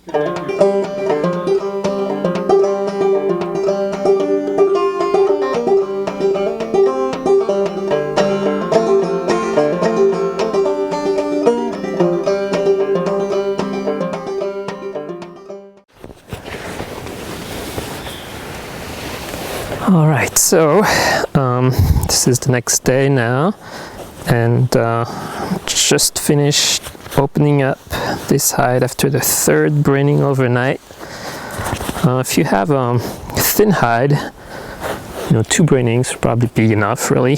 Alright, so this is the next day now, and just finished opening up this hide after the third braining overnight. If you have a thin hide, you know, 2 brainings would probably be enough, really.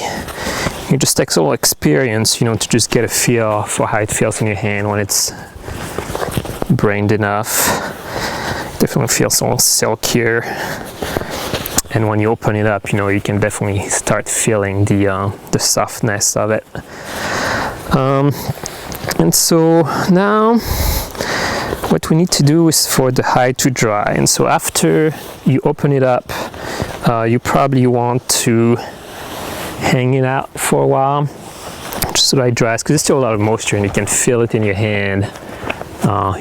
It just takes a little experience, you know, to just get a feel for how it feels in your hand when it's brained enough. Definitely feels a little silkier. And when you open it up, you know, you can definitely start feeling the softness of it. And so now what we need to do is for the hide to dry. And so after you open it up, you probably want to hang it out for a while just so that it dries, because there's still a lot of moisture and you can feel it in your hand.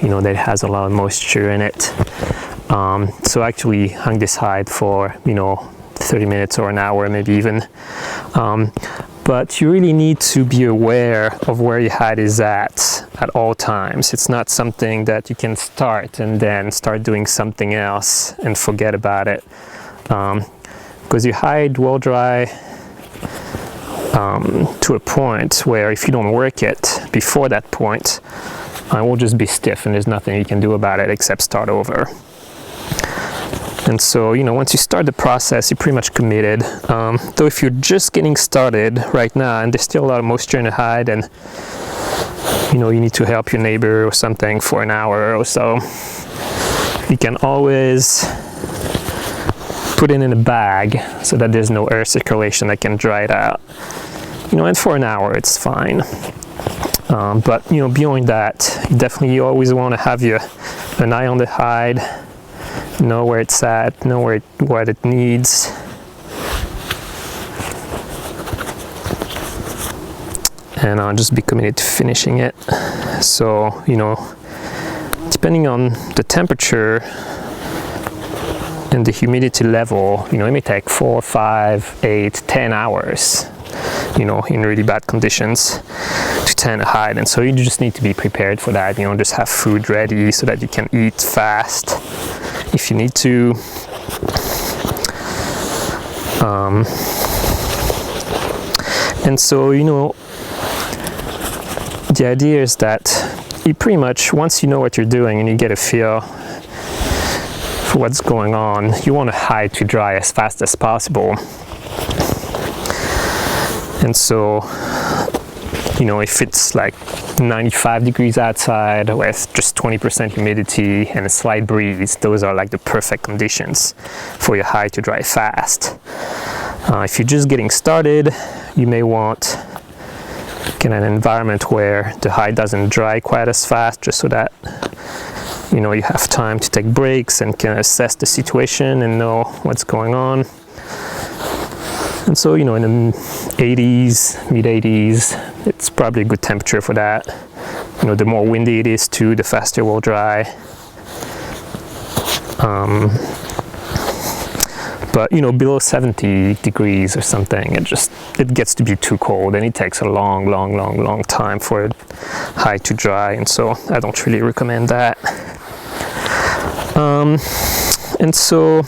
You know, that it has a lot of moisture in it. So I actually hung this hide for, you know, 30 minutes or an hour, maybe even. But you really need to be aware of where your hide is at all times. It's not something that you can start and then start doing something else and forget about it. Because your hide will dry to a point where if you don't work it before that point, it will just be stiff and there's nothing you can do about it except start over. And so, you know, once you start the process, you're pretty much committed. Though if you're just getting started right now and there's still a lot of moisture in the hide and, you know, you need to help your neighbor or something for an hour or so, you can always put it in a bag so that there's no air circulation that can dry it out. You know, and for an hour, it's fine. But, you know, beyond that, definitely you always want to have an eye on the hide, know where it's at, know what it needs. And I'll just be committed to finishing it. So, you know, depending on the temperature and the humidity level, you know, it may take 4, 5, 8, 10 hours, you know, in really bad conditions to tan a hide. And so you just need to be prepared for that, you know, just have food ready so that you can eat fast if you need to. And so, you know, the idea is that you pretty much, once you know what you're doing and you get a feel for what's going on, you want a hide to dry as fast as possible. And so, you know, if it's like 95 degrees outside with just 20% humidity and a slight breeze, those are like the perfect conditions for your hide to dry fast. If you're just getting started, you may want an environment where the hide doesn't dry quite as fast, just so that, you know, you have time to take breaks and can assess the situation and know what's going on. And so, you know, in the 80s, mid-80s, it's probably a good temperature for that. You know, the more windy it is too, the faster it will dry. But, you know, below 70 degrees or something, it gets to be too cold, and it takes a long time for a hide to dry, and so I don't really recommend that. And so,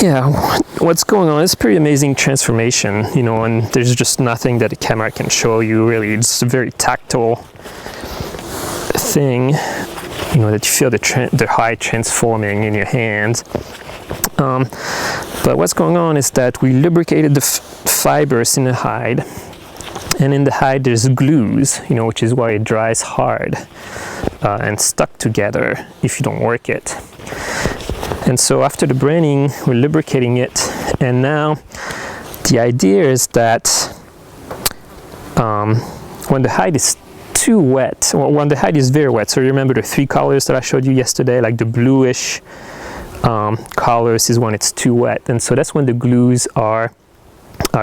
yeah, what's going on is pretty amazing transformation, you know, and there's just nothing that a camera can show you, really. It's a very tactile thing, you know, that you feel the hide transforming in your hands. But what's going on is that we lubricated the fibers in the hide, and in the hide there's glues, you know, which is why it dries hard and stuck together if you don't work it. And so after the braining, we're lubricating it, and now the idea is that when the hide is too wet, well, when the hide is very wet, so you remember the 3 colors that I showed you yesterday, like the bluish colors is when it's too wet, and so that's when the glues are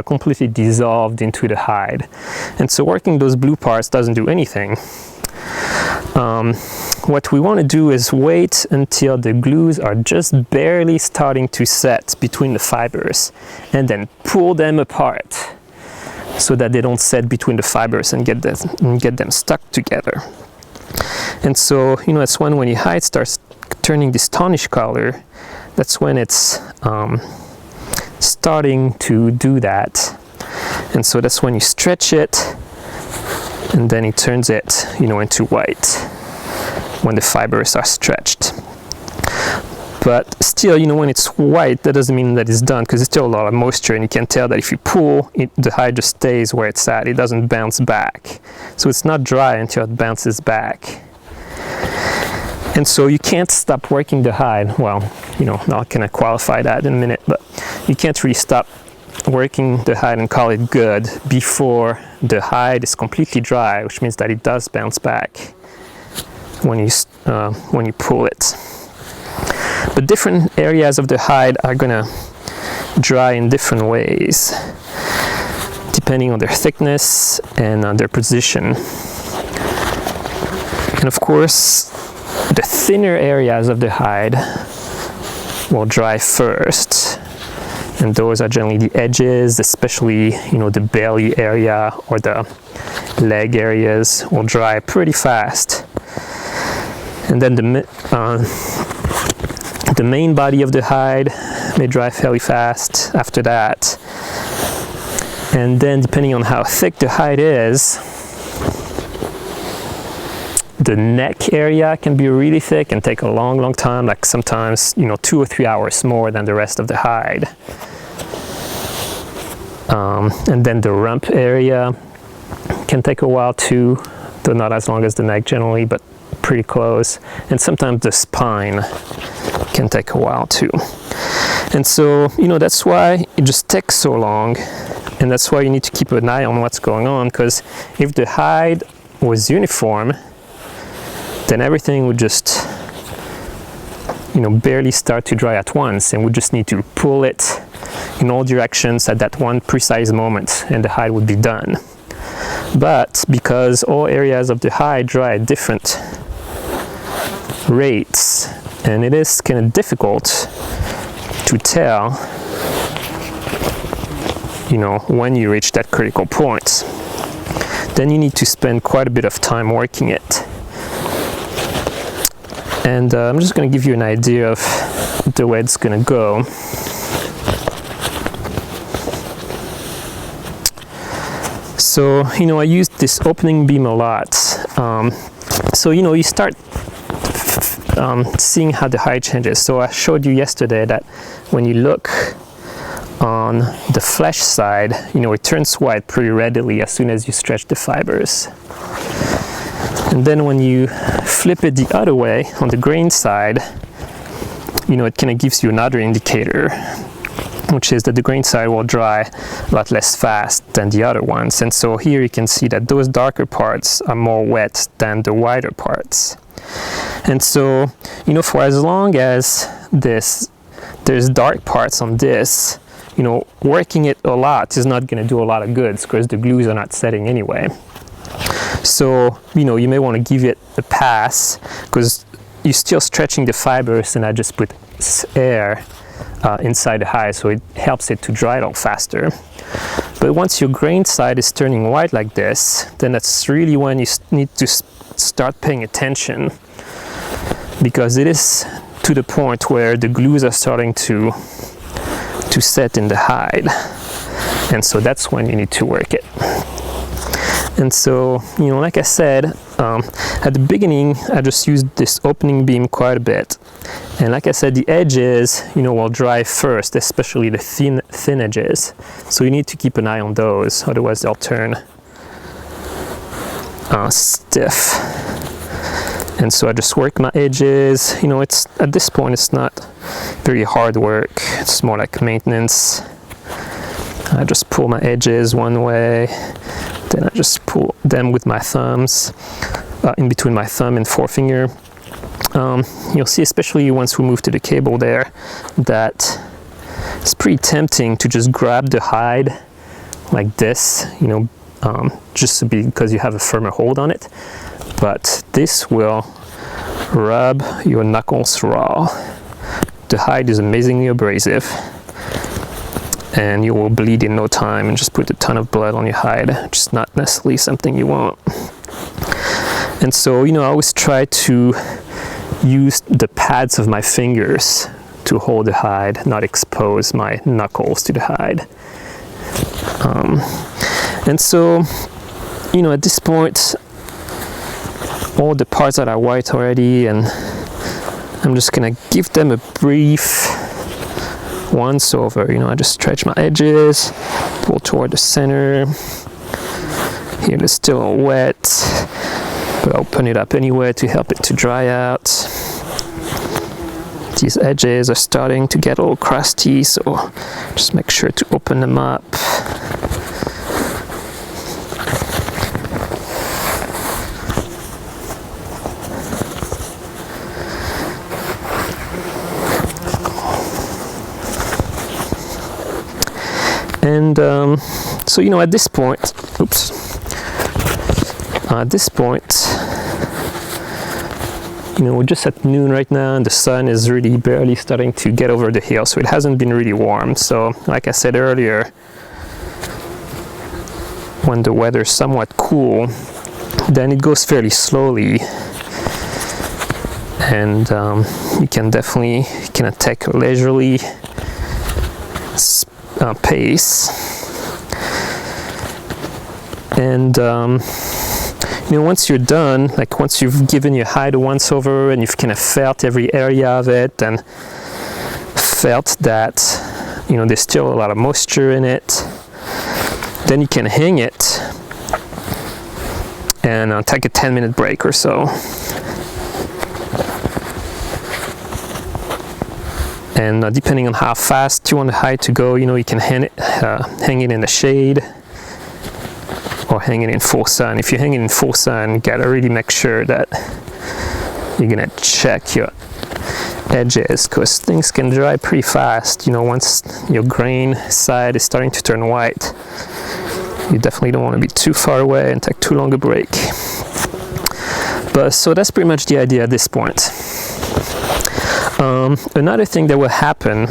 completely dissolved into the hide. And so working those blue parts doesn't do anything. what we want to do is wait until the glues are just barely starting to set between the fibers, and then pull them apart so that they don't set between the fibers and get them stuck together. And so, that's when your hide starts turning this tawnish color. That's when it's starting to do that. And so that's when you stretch it, and then it turns it, into white when the fibers are stretched. But still, when it's white, that doesn't mean that it's done, because there's still a lot of moisture, and you can tell that if you pull, the hide just stays where it's at. It doesn't bounce back. So it's not dry until it bounces back. And so you can't stop working the hide. Well, not gonna qualify that in a minute, but you can't really stop working the hide and call it good before the hide is completely dry, which means that it does bounce back when you pull it. But different areas of the hide are gonna dry in different ways, depending on their thickness and on their position. And of course, the thinner areas of the hide will dry first, and those are generally the edges, especially the belly area or the leg areas will dry pretty fast. And then the main body of the hide may dry fairly fast after that. And then depending on how thick the hide is, the neck area can be really thick and take a long time, like sometimes 2 or 3 hours more than the rest of the hide. And then the rump area can take a while too, though not as long as the neck generally, but pretty close. And sometimes the spine can take a while too. And so, that's why it just takes so long, and that's why you need to keep an eye on what's going on, because if the hide was uniform, then everything would just, barely start to dry at once, and we just need to pull it in all directions at that one precise moment, and the hide would be done. But because all areas of the hide dry at different rates, and it is kind of difficult to tell, when you reach that critical point, then you need to spend quite a bit of time working it. And I'm just going to give you an idea of the way it's going to go. So, I used this opening beam a lot. So, you start seeing how the hide changes. So I showed you yesterday that when you look on the flesh side, it turns white pretty readily as soon as you stretch the fibers. And then when you flip it the other way, on the grain side, it kind of gives you another indicator, which is that the grain side will dry a lot less fast than the other ones. And so here you can see that those darker parts are more wet than the whiter parts. And so, for as long as there's dark parts on this, working it a lot is not going to do a lot of good, because the glues are not setting anyway. So, you may want to give it a pass, because you're still stretching the fibers, and I just put air inside the hide, so it helps it to dry it all faster. But once your grain side is turning white like this, then that's really when you need to start paying attention, because it is to the point where the glues are starting to set in the hide, and so that's when you need to work it. And so, like I said, at the beginning I just used this opening beam quite a bit, and like I said, the edges will dry first, especially the thin edges, so you need to keep an eye on those, otherwise they'll turn stiff. And so I just work my edges. It's at this point it's not very hard work, it's more like maintenance. I just pull my edges one way, then I just pull them with my thumbs, in between my thumb and forefinger. You'll see, especially once we move to the cable there, that it's pretty tempting to just grab the hide like this, just because you have a firmer hold on it. But this will rub your knuckles raw. The hide is amazingly abrasive, and you will bleed in no time and just put a ton of blood on your hide, which is not necessarily something you want. And so, I always try to use the pads of my fingers to hold the hide, not expose my knuckles to the hide. And so, at this point, all the parts that are white already, and I'm just gonna give them a brief once over. I just stretch my edges, pull toward the center. Here it's still wet, but I'll open it up anyway to help it to dry out. These edges are starting to get a little crusty, so just make sure to open them up. And so at this point, we're just at noon right now, and the sun is really barely starting to get over the hill, so it hasn't been really warm. So like I said earlier, when the weather's somewhat cool, then it goes fairly slowly, and you can definitely take a leisurely pace. And once you're done, like once you've given your hide a once over and you've kind of felt every area of it and felt that there's still a lot of moisture in it, then you can hang it and take a 10-minute break or so. And depending on how fast you want the hide to go, you can hang it in the shade or hang it in full sun. If you hang it in full sun, you gotta really make sure that you're gonna check your edges, because things can dry pretty fast. Once your grain side is starting to turn white, you definitely don't want to be too far away and take too long a break. But so that's pretty much the idea at this point. Another thing that will happen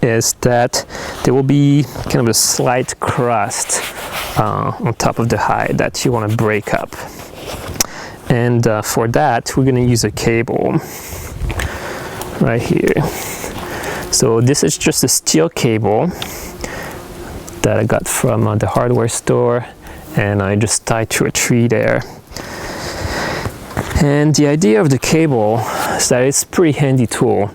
is that there will be kind of a slight crust on top of the hide that you want to break up. And for that, we're going to use a cable right here. So this is just a steel cable that I got from the hardware store, and I just tied to a tree there. And the idea of the cable is that it's a pretty handy tool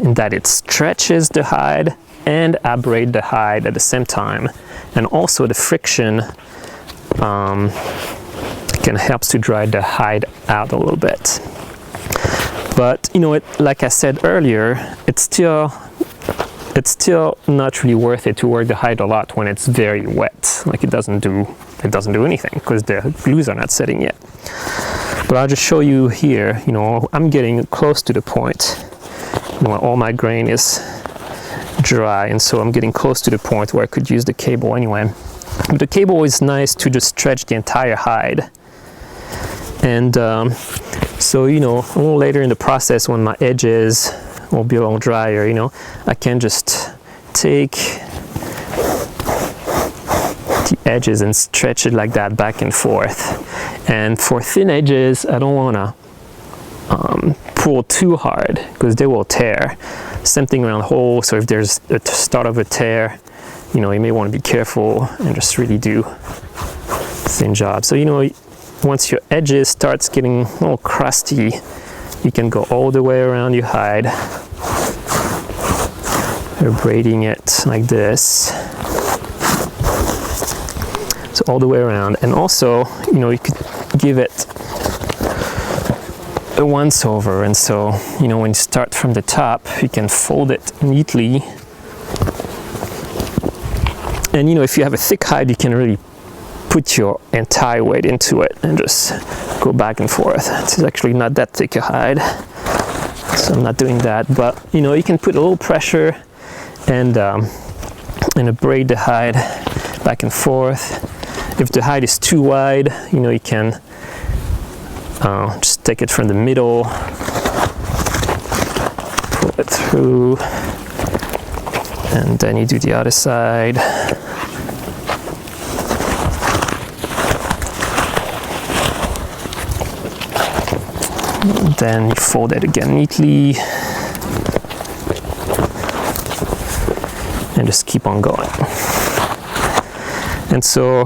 in that it stretches the hide and abrades the hide at the same time, and also the friction can help to dry the hide out a little bit. But like I said earlier, it's still not really worth it to work the hide a lot when it's very wet. Like it doesn't do anything because the glues are not setting yet. But I'll just show you here, I'm getting close to the point where all my grain is dry, and so I'm getting close to the point where I could use the cable anyway. But the cable is nice to just stretch the entire hide. And so, a little later in the process, when my edges will be a little drier, I can just take the edges and stretch it like that back and forth. And for thin edges, I don't want to pull too hard because they will tear. Same thing around holes, so if there's a start of a tear, you may want to be careful and just really do a thin job. So once your edges starts getting a little crusty, you can go all the way around your hide, braiding it like this. So all the way around. And also, you could give it a once over, and so when you start from the top, you can fold it neatly. And if you have a thick hide, you can really put your entire weight into it and just go back and forth. It's actually not that thick a hide, so I'm not doing that. But you can put a little pressure and braid the hide back and forth. If the hide is too wide, you can Just take it from the middle, pull it through, and then you do the other side. And then you fold it again neatly, and just keep on going. And so,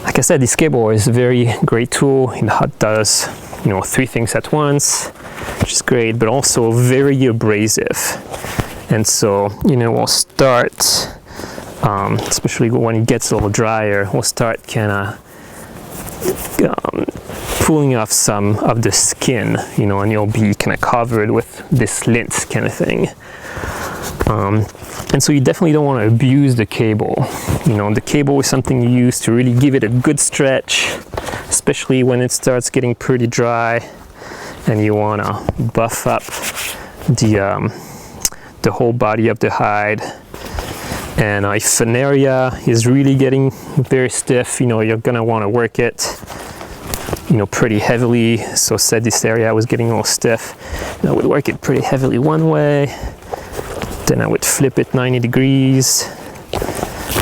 like I said, this cable is a very great tool. It does, 3 things at once, which is great, but also very abrasive. And so, we'll start, especially when it gets a little drier, we'll start kind of pulling off some of the skin, and you'll be kind of covered with this lint kind of thing. And so you definitely don't want to abuse the cable. The cable is something you use to really give it a good stretch, especially when it starts getting pretty dry and you want to buff up the whole body of the hide. And if an area is really getting very stiff, you're gonna want to work it pretty heavily. So said this area was getting a little stiff, I would work it pretty heavily one way, then I would flip it 90 degrees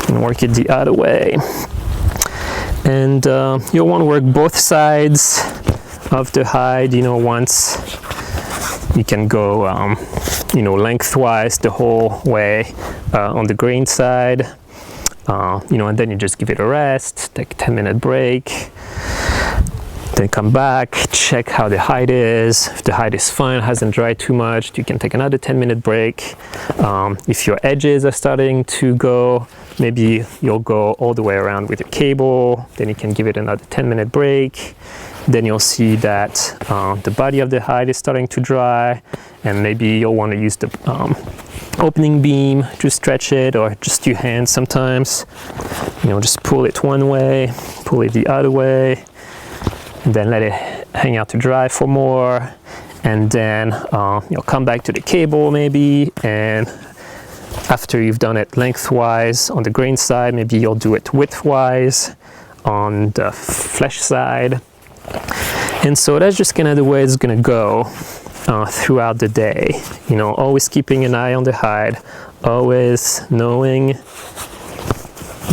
and work it the other way. And you'll want to work both sides of the hide. Once you can go lengthwise the whole way on the grain side, and then you just give it a rest, take a 10-minute break, then come back, check how the hide is. If the hide is fine, hasn't dried too much, you can take another 10-minute break. If your edges are starting to go, maybe you'll go all the way around with your cable, then you can give it another 10-minute break. Then you'll see that the body of the hide is starting to dry, and maybe you'll want to use the opening beam to stretch it, or just your hands sometimes. Just pull it one way, pull it the other way, and then let it hang out to dry for more. And then you'll come back to the cable maybe, and after you've done it lengthwise on the grain side, maybe you'll do it widthwise on the flesh side. And so that's just kind of the way it's going to go throughout the day. Always keeping an eye on the hide, always knowing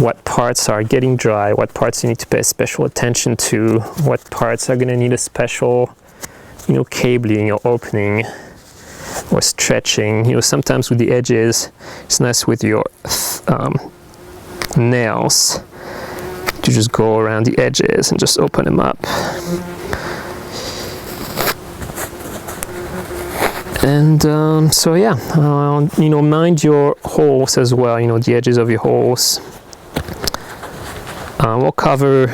what parts are getting dry, what parts you need to pay special attention to, what parts are going to need a special, cabling or opening or stretching. Sometimes with the edges, it's nice with your nails to just go around the edges and just open them up. And so yeah, mind your holes as well, the edges of your holes. We'll cover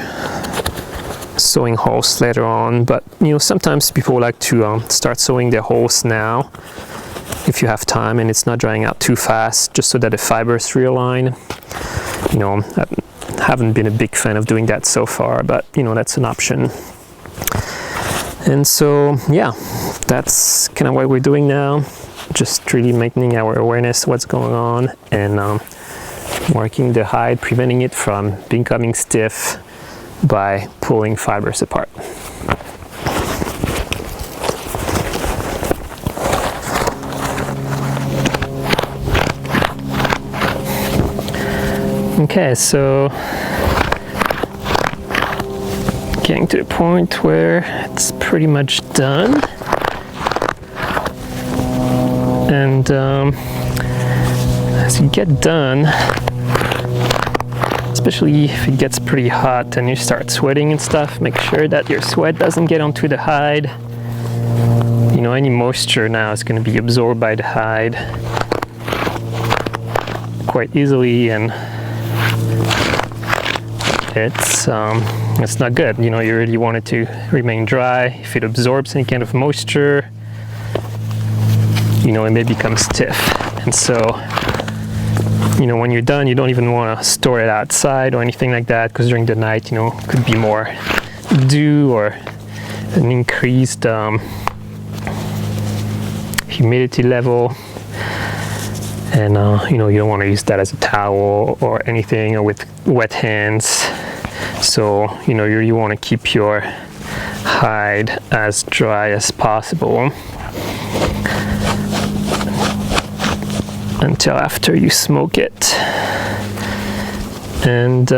sewing holes later on, but sometimes people like to start sewing their holes now if you have time and it's not drying out too fast, just so that the fibers realign. I haven't been a big fan of doing that so far, but that's an option. And so yeah, that's kind of what we're doing now, just really maintaining our awareness of what's going on, and working the hide, preventing it from becoming stiff by pulling fibers apart. Okay, so getting to the point where it's pretty much done. And as you get done, especially if it gets pretty hot and you start sweating and stuff, make sure that your sweat doesn't get onto the hide. Any moisture now is going to be absorbed by the hide quite easily, and it's not good. You really want it to remain dry. If it absorbs any kind of moisture, it may become stiff. And so when you're done, you don't even want to store it outside or anything like that, because during the night could be more dew or an increased humidity level, and you don't want to use that as a towel or anything, or with wet hands. So you really want to keep your hide as dry as possible until after you smoke it. And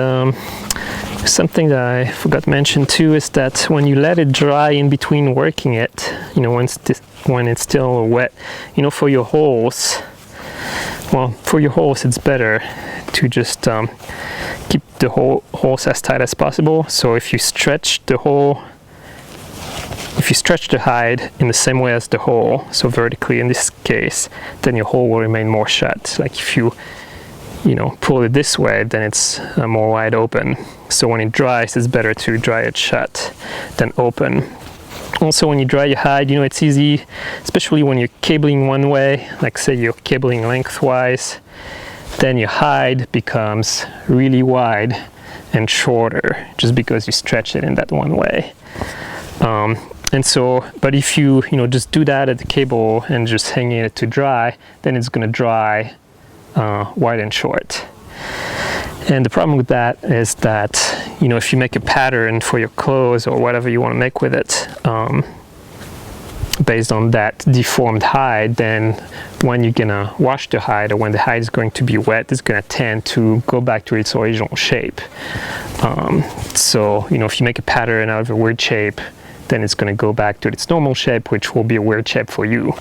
something that I forgot to mention too is that when you let it dry in between working it, you know, when it's still wet, you know, for your holes, it's better to just keep the holes as tight as possible. So if you stretch the hide in the same way as the hole, so vertically in this case, then your hole will remain more shut. Like if you pull it this way, then it's more wide open. So when it dries, it's better to dry it shut than open. Also, when you dry your hide, you know, it's easy, especially when you're cabling one way, like say you're cabling lengthwise, then your hide becomes really wide and shorter just because you stretch it in that one way. And so, but if you just do that at the cable and just hanging it to dry, then it's going to dry wide and short. And the problem with that is that, you know, if you make a pattern for your clothes or whatever you want to make with it, based on that deformed hide, then when you're gonna wash the hide or when the hide is going to be wet, it's gonna tend to go back to its original shape. So, you know, if you make a pattern out of a weird shape, then it's going to go back to its normal shape, which will be a weird shape for you.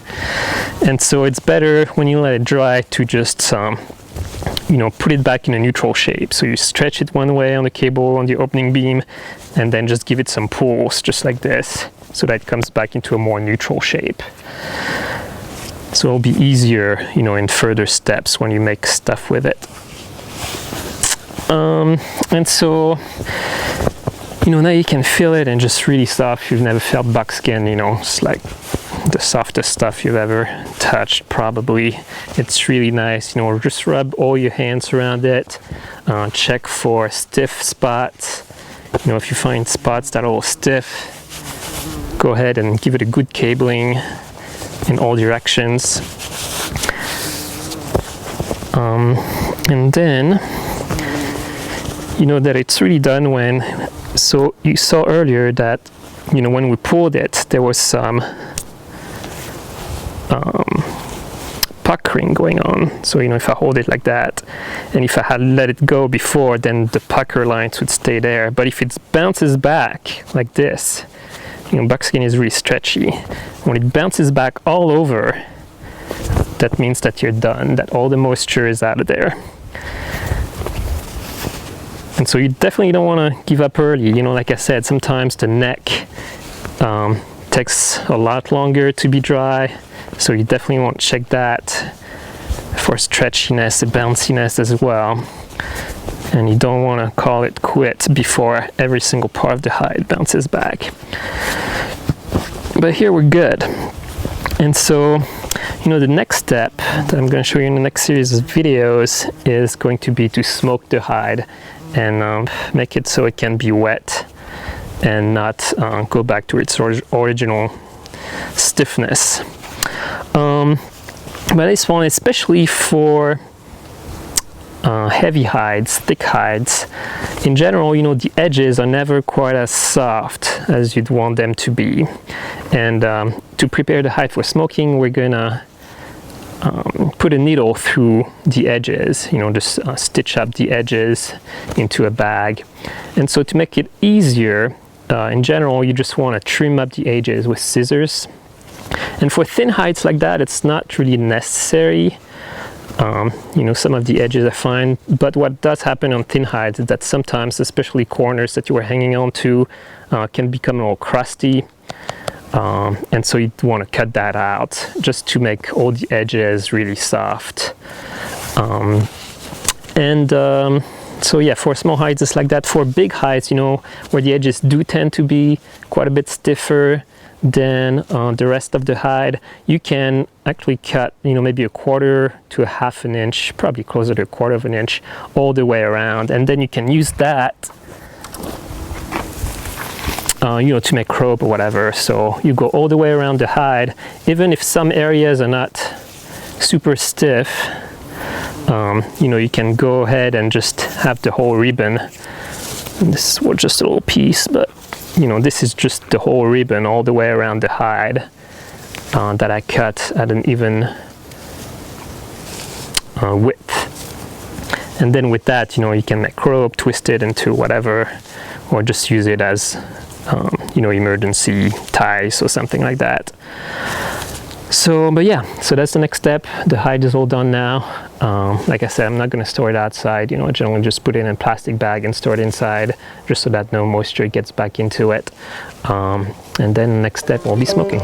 And so it's better when you let it dry to just put it back in a neutral shape. So you stretch it one way on the cable on the opening beam, and then just give it some pulls just like this, so that it comes back into a more neutral shape. So it'll be easier, in further steps when you make stuff with it. And so, now you can feel it, and just really soft. If you've never felt buckskin, it's like the softest stuff you've ever touched, probably. It's really nice. Just rub all your hands around it. Check for stiff spots. If you find spots that are all stiff, go ahead and give it a good cabling in all directions. And then that it's really done when, so you saw earlier that when we pulled it, there was some puckering going on. So if I hold it like that, and if I had let it go before, then the pucker lines would stay there. But if it bounces back like this, buckskin is really stretchy. When it bounces back all over, that means that you're done, that all the moisture is out of there. And so you definitely don't want to give up early. Like I said, sometimes the neck takes a lot longer to be dry, so you definitely want to check that for stretchiness and bounciness as well. And you don't want to call it quit before every single part of the hide bounces back. But here we're good. And so, the next step that I'm going to show you in the next series of videos is going to be to smoke the hide and make it so it can be wet and not go back to its original stiffness. But this one, especially for heavy hides, thick hides, in general, the edges are never quite as soft as you'd want them to be. And to prepare the hide for smoking, we're gonna put a needle through the edges, just stitch up the edges into a bag. And so to make it easier, in general, you just want to trim up the edges with scissors. And for thin hides like that, it's not really necessary. Some of the edges are fine, but what does happen on thin hides is that sometimes, especially corners that you were hanging on to, can become a little crusty. And so you want to cut that out just to make all the edges really soft. So yeah, for small hides it's like that. For big hides, where the edges do tend to be quite a bit stiffer than the rest of the hide, you can actually cut, maybe 1/4 to 1/2 an inch, probably closer to 1/4 of an inch, all the way around. And then you can use that to make rope or whatever. So you go all the way around the hide, even if some areas are not super stiff. You can go ahead and just have the whole ribbon. And this was just a little piece, but you know, this is just the whole ribbon all the way around the hide that I cut at an even width. And then with that, you know, you can make rope, twist it into whatever, or just use it as you know, emergency ties or something like that. So, but yeah, so that's the next step. The hide is all done now. Like I said, I'm not going to store it outside. You know, I generally just put it in a plastic bag and store it inside, just so that no moisture gets back into it. And then the next step will be smoking.